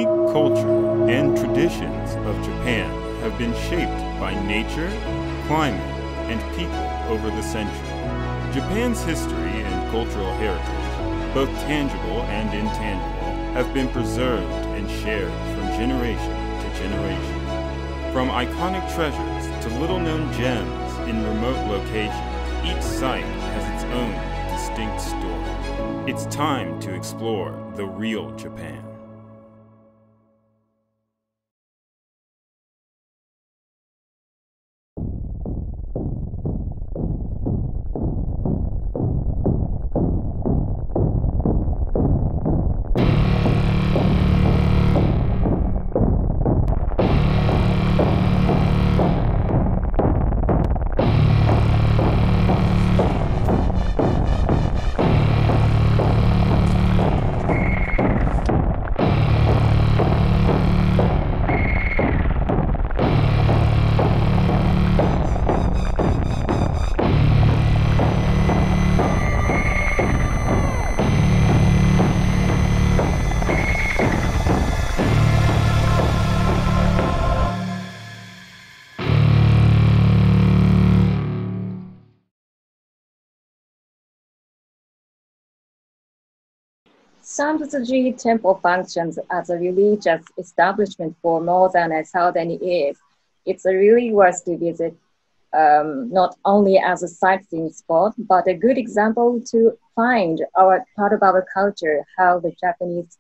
unique culture and traditions of Japan have been shaped by nature, climate, and people over the centuries. Japan's history and cultural heritage, both tangible and intangible, have been preserved and shared from generation to generation. From iconic treasures to little-known gems in remote locations, each site has its own distinct story. It's time to explore the real Japan. Santoji Temple functions as a religious establishment for more than 1,000 years. It's really worth to visit, not only as a sightseeing spot, but a good example to find part of our culture, how the Japanese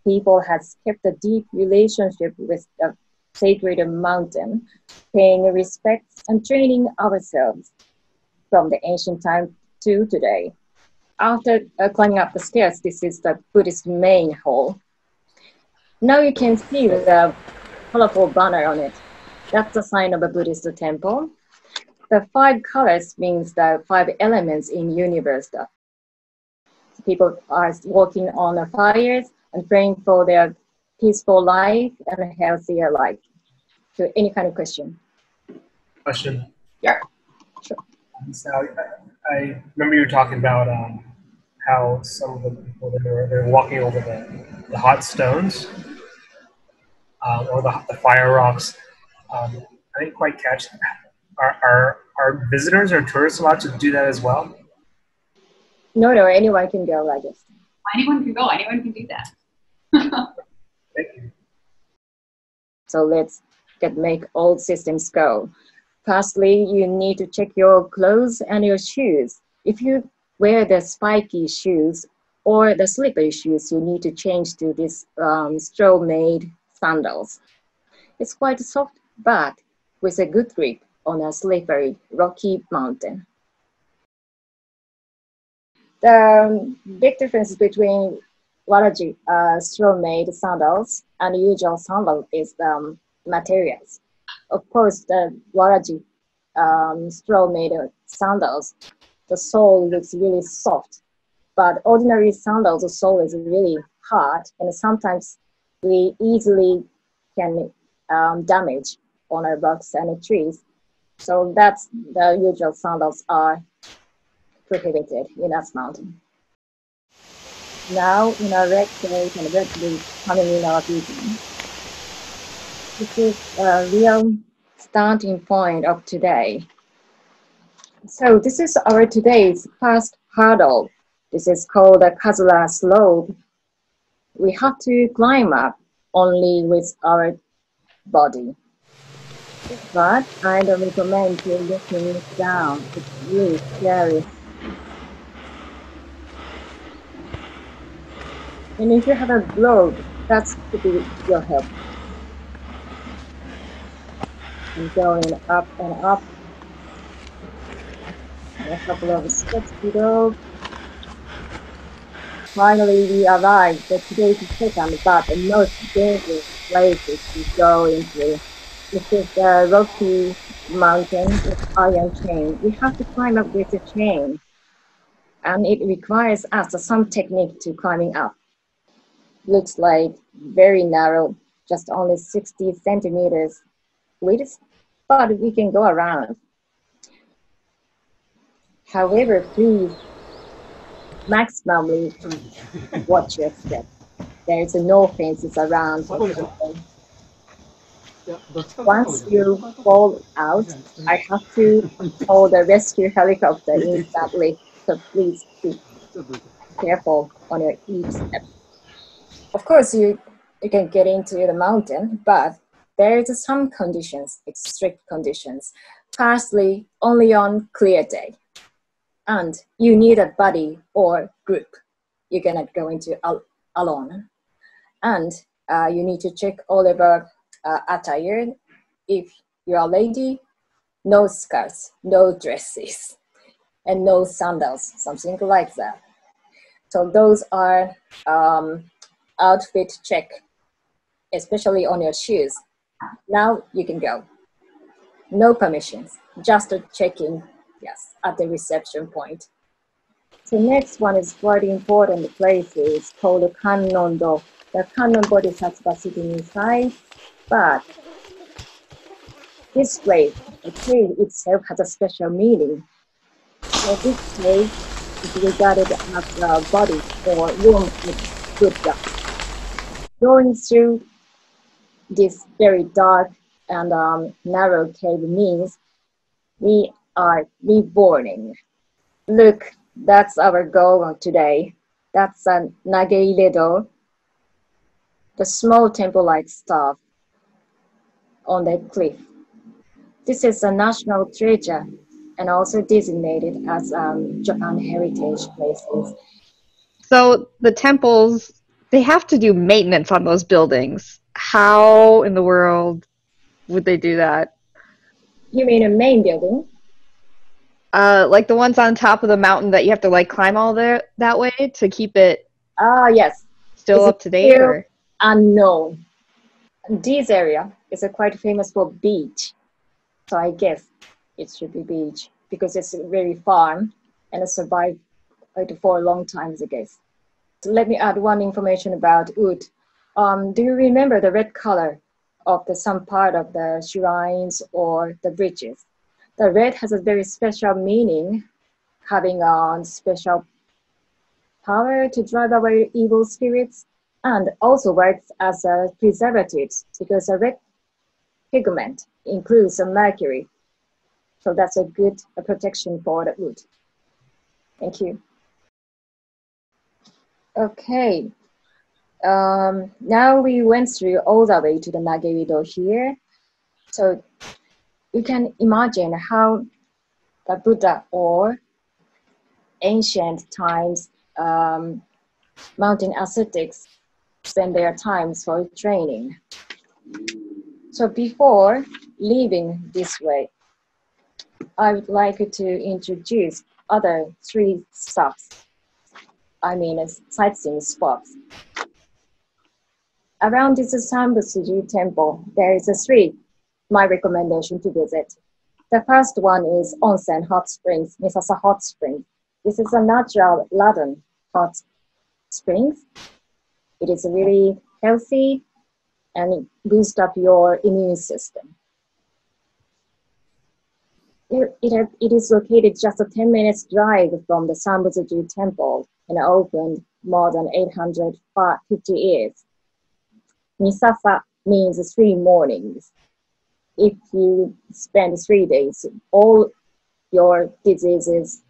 people has kept a deep relationship with the sacred mountain, paying respect and training ourselves from the ancient time to today. After climbing up the stairs, this is the Buddhist main hall. Now you can see the colorful banner on it. That's the sign of a Buddhist temple. The 5 colors means the 5 elements in universe. People are walking on the fires and praying for their peaceful life and a healthier life. So any kind of question? Question. Yeah, sure. So I remember you were talking about how some of the people they're walking over the hot stones or the fire rocks. I didn't quite catch that. Are visitors or tourists allowed to do that as well? No, anyone can go, I guess. Anyone can go. Anyone can do that. Thank you. So let's make all systems go. Firstly, you need to check your clothes and your shoes. If you wear the spiky shoes or the slippery shoes, you need to change to this straw-made sandals. It's quite soft, but with a good grip on a slippery, rocky mountain. The big difference between waraji, straw-made sandals, and usual sandal is the materials. Of course, the waraji straw-made sandals, the sole looks really soft, but ordinary sandals, the sole is really hard, and sometimes we easily can damage on our rocks and trees. So that's the usual sandals are prohibited in that mountain. Now in our red plate and red plate coming in our region. This is a real starting point of today. So this is our today's first hurdle. This is called the Kazura slope. We have to climb up only with our body. But I don't recommend you looking it down. It's really scary. And if you have a globe, that's to be your help. And going up and up. And a couple of steps to go. Finally, we arrived at today's second, but the most dangerous places to go into. This is the rocky mountain with iron chain. We have to climb up with a chain. And it requires us some technique to climbing up. Looks like very narrow, just only 60 centimeters width, but we can go around. However, please maximally watch your step. There is no fences around the temple. Once you fall out, I have to call the rescue helicopter instantly. So please be careful on your each step. Of course, you can get into the mountain, but there is some conditions, strict conditions. Firstly, only on clear day. And you need a buddy or group. You cannot go into alone. And you need to check all of your attire. If you're a lady, no skirts, no dresses, and no sandals, something like that. So those are outfit check, especially on your shoes. Now you can go. No permissions, just a check-in, yes, at the reception point. So next one is quite important place is called Kannon-do. The Kannon Bodhisattva sitting inside, but this place, the cave itself has a special meaning. So this cave is regarded as the body or womb of Buddha. Going through this very dark and narrow cave means we are reborning. Look, that's our goal today. That's a Nageiredo, the small temple-like stuff on the cliff. This is a national treasure and also designated as Japan Heritage Places. So the temples, they have to do maintenance on those buildings. How in the world would they do that? You mean a main building? Like the ones on top of the mountain that you have to like climb all there that way to keep it Yes. still up to date? Or? Unknown. This area is quite famous for beach. So I guess it should be beach because it's very farm and it survived for a long time, I guess. So let me add one information about wood. Do you remember the red color of some part of the shrines or the bridges? The red has a very special meaning, having a special power to drive away evil spirits, and also works as a preservative because a red pigment includes mercury. So that's a good protection for the wood. Thank you. Okay. Now we went through all the way to the Nageido here. So you can imagine how the Buddha or ancient times mountain ascetics spend their times for training. So before leaving this way, I would like to introduce other three stops. I mean, sightseeing spots. Around this Sanbutsuji temple, there is my recommendation to visit. The first one is Onsen Hot Springs, Misao Hot Springs. This is a natural ladon hot springs. It is really healthy and it boosts up your immune system. It is located just a 10 minutes drive from the Sanbutsuji temple and opened more than 850 years. Misasa means 3 mornings. If you spend 3 days, all your diseases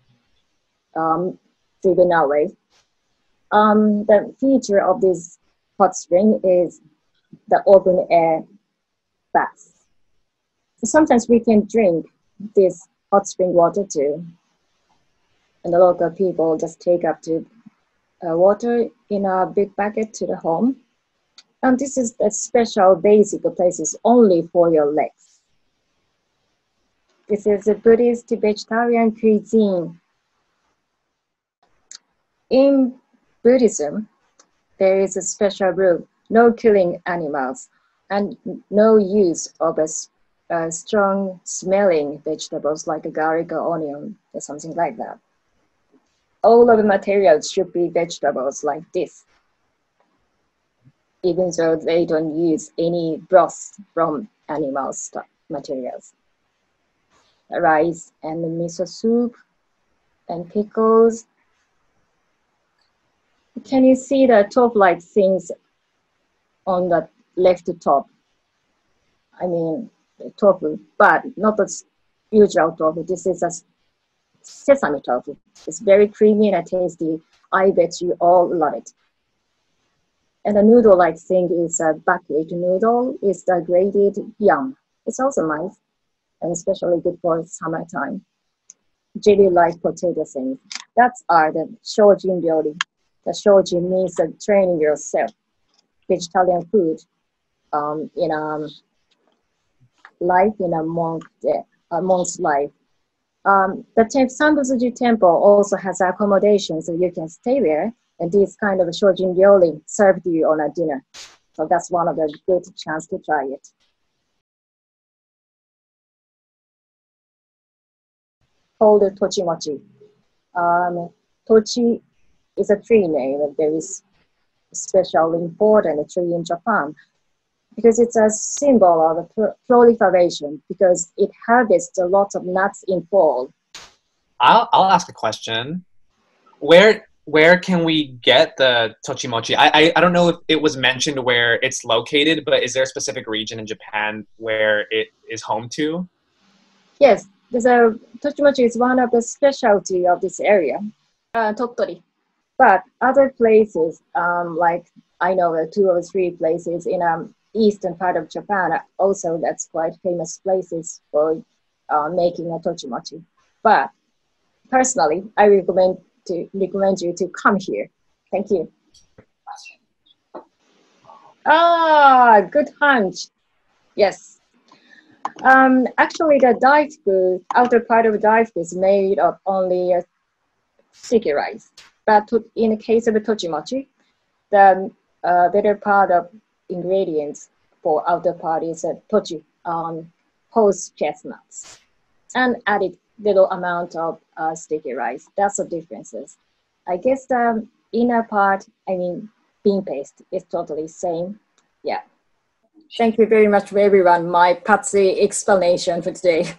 driven away. The feature of this hot spring is the open air bath. Sometimes we can drink this hot spring water too. And the local people just take up to water in a big bucket to the home. And this is a special basic places only for your legs. This is a Buddhist vegetarian cuisine. In Buddhism, there is a special rule, no killing animals and no use of strong smelling vegetables like a garlic or onion or something like that. All of the materials should be vegetables like this, even though they don't use any broth from animal materials. Rice and miso soup and pickles. Can you see the top-like things on the left top. I mean, tofu, but not the usual tofu. This is a sesame tofu. It's very creamy and tasty. I bet you all love it. And the noodle-like thing is a buckwheat noodle. It's the grated yam. It's also nice and especially good for summertime. Jelly-like potato things. That's the shojin ryori. The shojin means training yourself. Vegetarian food in a life in a monk's life. The Sanbusuji temple also has accommodation, so you can stay there. And this kind of shojin ryori served you on a dinner. So that's one of the good chance to try it. Called tochimochi. Tochi is a tree name. There is special important tree in Japan because it's a symbol of proliferation because it harvests a lot of nuts in fall. I'll ask a question. Where can we get the tochimochi? I don't know if it was mentioned where it's located, but is there a specific region in Japan where it is home to? Yes, tochimochi is one of the specialty of this area, Tottori. But other places, like I know 2 or 3 places in eastern part of Japan, also that's quite famous places for making a tochimochi. But personally, I recommend you to come here. Thank you. Good hunch. Yes. Actually, the daisuke, outer part of daisuke is made of only sticky rice. But in the case of tochimochi, the better part of ingredients for outer part is tochi, horse chestnuts, and added little amount of sticky rice. That's the differences. I guess the inner part, I mean, bean paste is totally same. Yeah. Thank you very much for everyone. My patsy explanation for today.